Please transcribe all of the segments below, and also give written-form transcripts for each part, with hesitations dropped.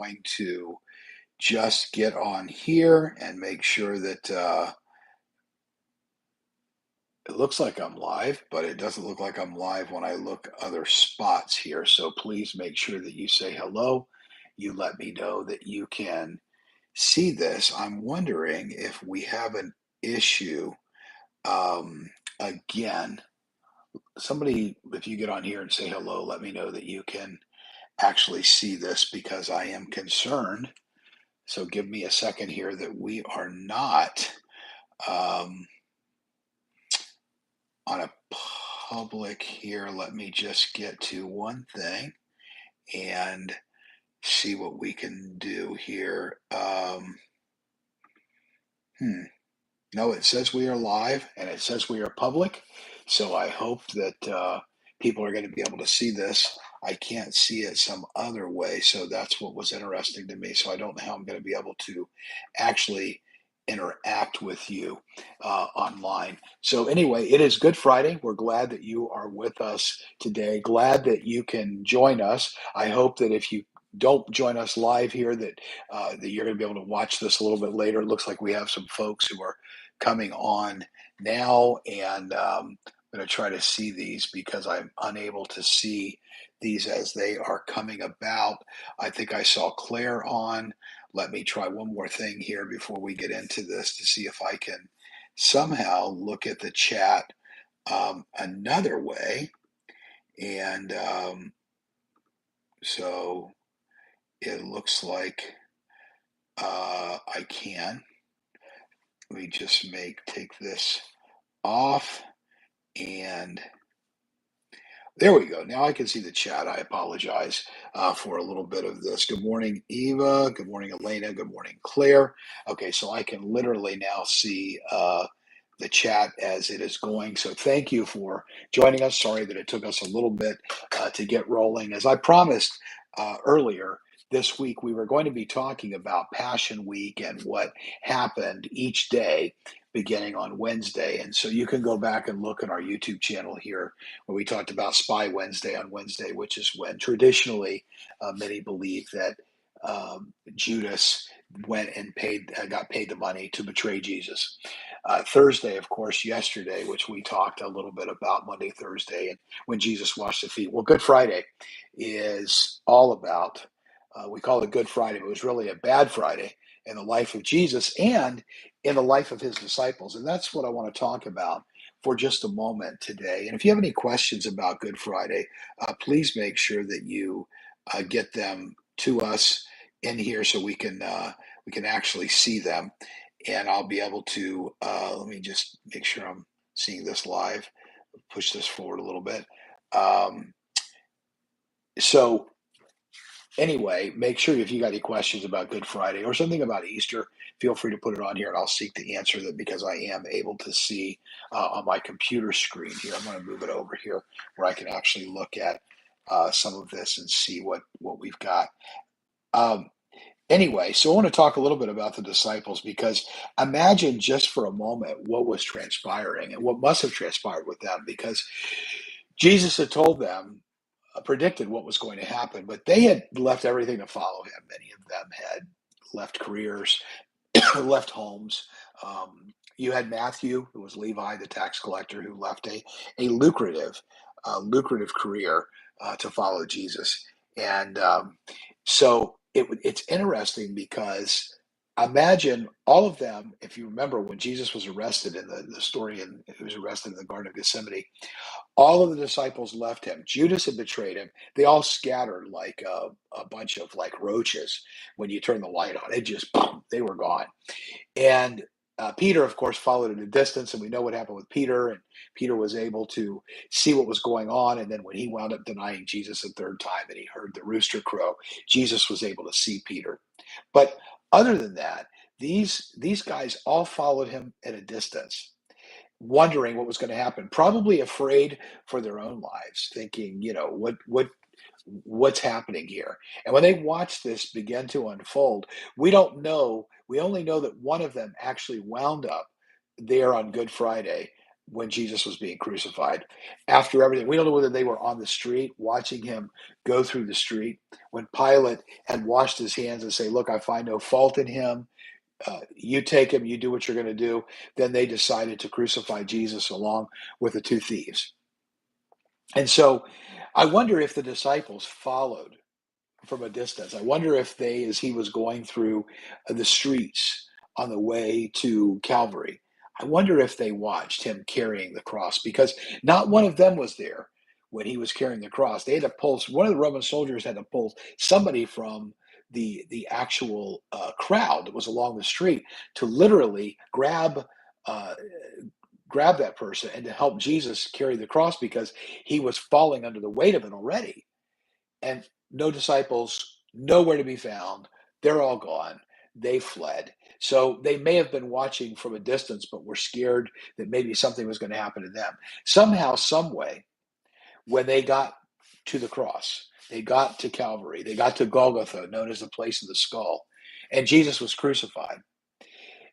going to just get on here and make sure that it looks like I'm live, but it doesn't look like I'm live when I look other spots here. So please make sure that you say hello. You let me know that you can see this. I'm wondering if we have an issue. Um, Again, somebody, if you get on here and say hello, let me know that you can actually see this because I am concerned. So give me a second here that we are not um, on a public here. Let me just get to one thing and see what we can do here. Hmm. No, it says we are live and it says we are public. So I hope that people are going to be able to see this. I can't see it some other way. So that's what was interesting to me. So I don't know how I'm going to be able to actually interact with you online. So, anyway, it is Good Friday. We're glad that you are with us today. Glad that you can join us. I hope that if you don't join us live here, that you're going to be able to watch this a little bit later. It looks like we have some folks who are coming on now, and I'm going to try to see these because I'm unable to see these as they are coming about. I think I saw Claire on. Let me try one more thing here before we get into this to see if I can somehow look at the chat another way. And so it looks like I can. Let me just take this off, and there we go. Now I can see the chat. I apologize for a little bit of this. Good morning, Eva. Good morning, Elena. Good morning, Claire. Okay, so I can literally now see the chat as it is going. So thank you for joining us. Sorry that it took us a little bit to get rolling. As I promised earlier, this week we were going to be talking about Passion Week and what happened each day beginning on Wednesday. And so you can go back and look at our YouTube channel here where we talked about Spy Wednesday on Wednesday, which is when traditionally many believe that Judas went and got paid the money to betray Jesus. Thursday, of course, yesterday, which we talked a little bit about Monday, Thursday, and when Jesus washed the feet. Well, Good Friday is all about, we call it Good Friday, but it was really a bad Friday in the life of Jesus and in the life of his disciples. And that's what I want to talk about for just a moment today. And if you have any questions about Good Friday, please make sure that you get them to us in here so we can actually see them, and I'll be able to. Let me just make sure I'm seeing this live. Push this forward a little bit. Um, so anyway, make sure if you got any questions about Good Friday or something about Easter, feel free to put it on here and I'll seek to answer them because I am able to see on my computer screen here. I'm going to move it over here where I can actually look at some of this and see what we've got. Um, Anyway, so I want to talk a little bit about the disciples because imagine just for a moment what was transpiring and what must have transpired with them because Jesus had told them, predicted what was going to happen, but they had left everything to follow him. Many of them had left careers, left homes. You had Matthew, who was Levi, the tax collector, who left a lucrative career to follow Jesus. And so it's interesting because imagine all of them. If you remember when Jesus was arrested in the story, and he was arrested in the Garden of Gethsemane, all of the disciples left him. Judas had betrayed him. They all scattered like a bunch of like roaches when you turn the light on. It just, boom, they were gone. And Peter, of course, followed at a distance, and we know what happened with Peter. And Peter was able to see what was going on. And then when he wound up denying Jesus a third time and he heard the rooster crow, Jesus was able to see Peter. But other than that, these guys all followed him at a distance, wondering what was going to happen, probably afraid for their own lives, thinking, what's happening here. And when they watch this begin to unfold, we don't know. We only know that one of them actually wound up there on Good Friday, when Jesus was being crucified. After everything, we don't know whether they were on the street watching him go through the street. When Pilate had washed his hands and say, "Look, I find no fault in him. You take him, you do what you're going to do." Then they decided to crucify Jesus along with the two thieves. And so I wonder if the disciples followed from a distance. I wonder if they, as he was going through the streets on the way to Calvary, I wonder if they watched him carrying the cross, because not one of them was there when he was carrying the cross. They had to pull, one of the Roman soldiers had to pull somebody from the actual crowd that was along the street to literally uh, grab that person and to help Jesus carry the cross, because he was falling under the weight of it already. And no disciples, nowhere to be found. They're all gone. They fled. So they may have been watching from a distance, but were scared that maybe something was going to happen to them. Somehow, some way, when they got to the cross, they got to Calvary, they got to Golgotha, known as the place of the skull, and Jesus was crucified.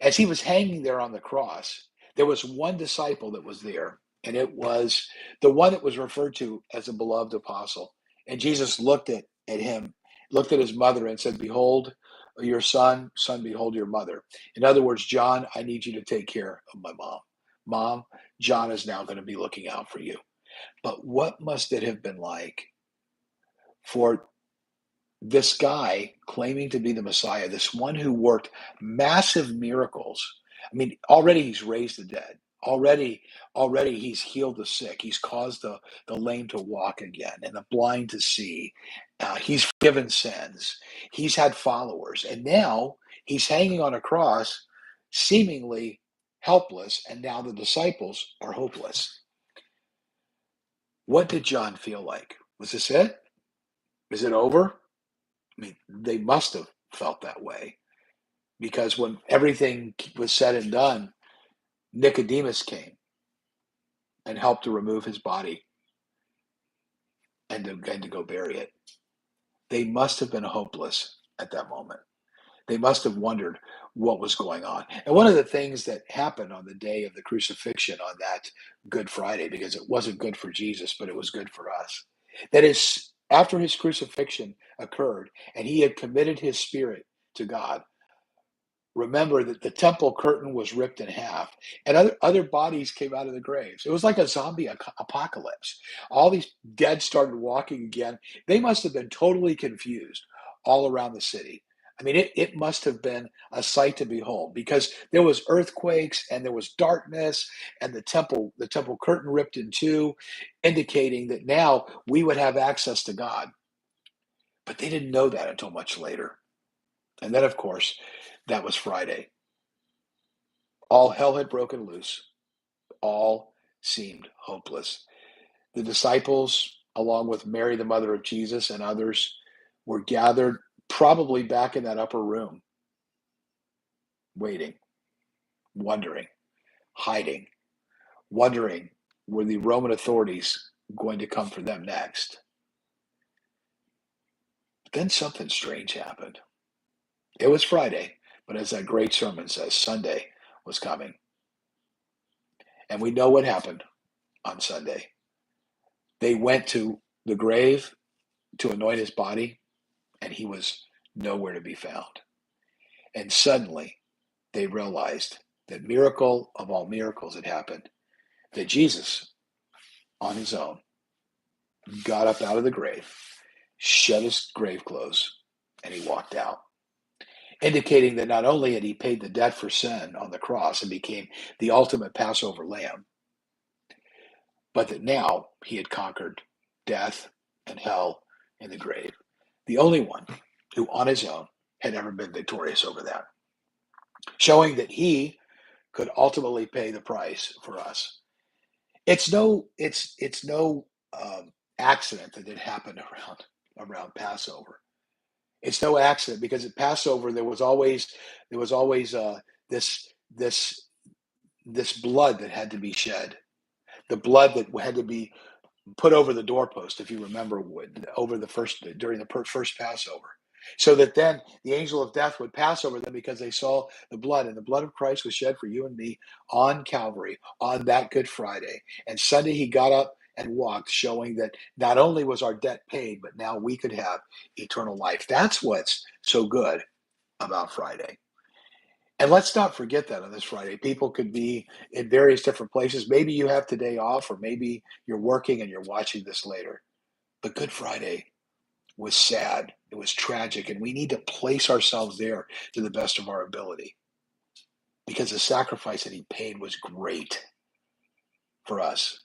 As he was hanging there on the cross, there was one disciple that was there, and it was the one that was referred to as a beloved apostle. And Jesus looked at him, looked at his mother, and said, "Behold your son, son, behold your mother." In other words, John, I need you to take care of my mom. Mom, John is now going to be looking out for you. But what must it have been like for this guy claiming to be the Messiah, this one who worked massive miracles? I mean, already he's raised the dead. Already he's healed the sick. He's caused the lame to walk again and the blind to see. He's forgiven sins. He's had followers. And now he's hanging on a cross, seemingly helpless. And now the disciples are hopeless. What did John feel like? Was this it? Is it over? I mean, they must have felt that way, because when everything was said and done, Nicodemus came and helped to remove his body and to go bury it. They must have been hopeless at that moment. They must have wondered what was going on. And one of the things that happened on the day of the crucifixion, on that Good Friday, because it wasn't good for Jesus, but it was good for us, that is, after his crucifixion occurred and he had committed his spirit to God, remember that the temple curtain was ripped in half and other bodies came out of the graves. It was like a zombie apocalypse. All these dead started walking again. They must have been totally confused all around the city. I mean, it must have been a sight to behold, because there was earthquakes and there was darkness, and the temple curtain ripped in two, indicating that now we would have access to God. But they didn't know that until much later. And then, of course, that was Friday. All hell had broken loose. All seemed hopeless. The disciples, along with Mary, the mother of Jesus, and others, were gathered probably back in that upper room, waiting, wondering, hiding, wondering, were the Roman authorities going to come for them next? But then something strange happened. It was Friday, but as that great sermon says, Sunday was coming. And we know what happened on Sunday. They went to the grave to anoint his body, and he was nowhere to be found. And suddenly they realized that miracle of all miracles had happened, that Jesus, on his own, got up out of the grave, shed his grave clothes, and he walked out, indicating that not only had he paid the debt for sin on the cross and became the ultimate Passover lamb, but that now he had conquered death and hell and the grave. The only one who on his own had ever been victorious over that, showing that he could ultimately pay the price for us. It's no accident that it happened around Passover. It's no accident, because at Passover there was always this this this blood that had to be shed, the blood that had to be put over the doorpost. If you remember, over the first during the first Passover, so that then the angel of death would pass over them because they saw the blood, and the blood of Christ was shed for you and me on Calvary on that Good Friday. And Sunday he got up and walked, showing that not only was our debt paid, but now we could have eternal life. That's what's so good about Friday. And let's not forget that on this Friday, people could be in various different places. Maybe you have today off, or maybe you're working and you're watching this later. But Good Friday was sad, it was tragic, and we need to place ourselves there to the best of our ability, because the sacrifice that he paid was great for us.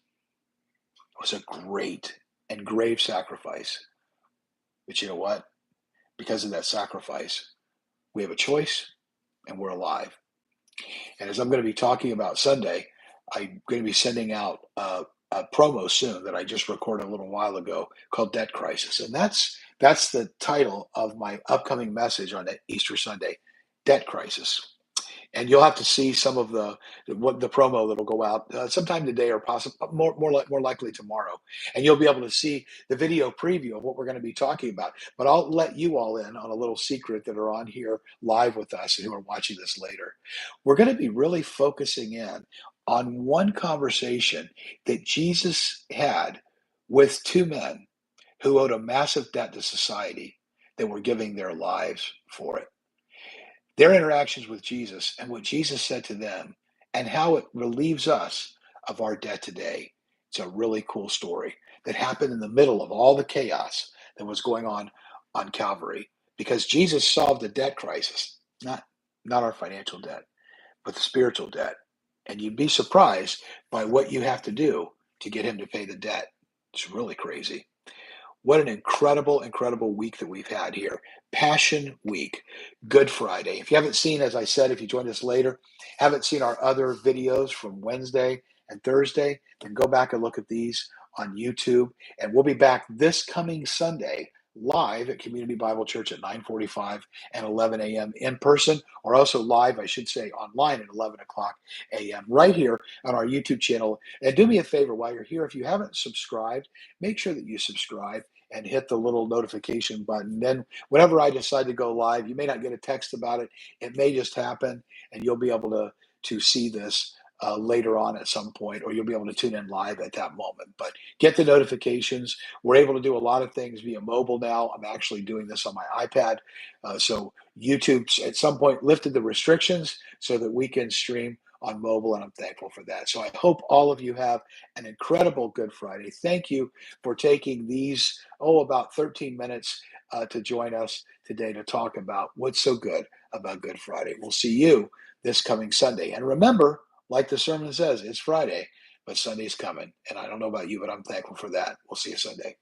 It was a great and grave sacrifice. But you know what? Because of that sacrifice, we have a choice and we're alive. And as I'm going to be talking about Sunday, I'm going to be sending out a promo soon that I just recorded a little while ago called Debt Crisis. And that's the title of my upcoming message on Easter Sunday, Debt Crisis. And you'll have to see some of the promo that'll go out sometime today, or possibly more likely tomorrow. And you'll be able to see the video preview of what we're going to be talking about. But I'll let you all in on a little secret that are on here live with us and who are watching this later. We're going to be really focusing in on one conversation that Jesus had with two men who owed a massive debt to society, that were giving their lives for it. Their interactions with Jesus and what Jesus said to them, and how it relieves us of our debt today. It's a really cool story that happened in the middle of all the chaos that was going on Calvary, because Jesus solved the debt crisis, not our financial debt, but the spiritual debt. And you'd be surprised by what you have to do to get him to pay the debt. It's really crazy. What an incredible week that we've had here. Passion Week, Good Friday. If you haven't seen, as I said, if you joined us later, haven't seen our other videos from Wednesday and Thursday, then go back and look at these on YouTube. And we'll be back this coming Sunday live at Community Bible Church at 9:45 and 11 a.m. in person, or also live, I should say, online at 11 o'clock a.m. right here on our YouTube channel. And do me a favor while you're here, if you haven't subscribed, make sure that you subscribe and hit the little notification button. Then whenever I decide to go live, you may not get a text about it. It may just happen, and you'll be able to see this later on at some point, or you'll be able to tune in live at that moment. But get the notifications. We're able to do a lot of things via mobile now. I'm actually doing this on my iPad. So YouTube at some point lifted the restrictions so that we can stream on mobile, and I'm thankful for that. So I hope all of you have an incredible Good Friday. Thank you for taking these, about 13 minutes to join us today to talk about what's so good about Good Friday. We'll see you this coming Sunday. And remember, like the sermon says, it's Friday, but Sunday's coming. And I don't know about you, but I'm thankful for that. We'll see you Sunday.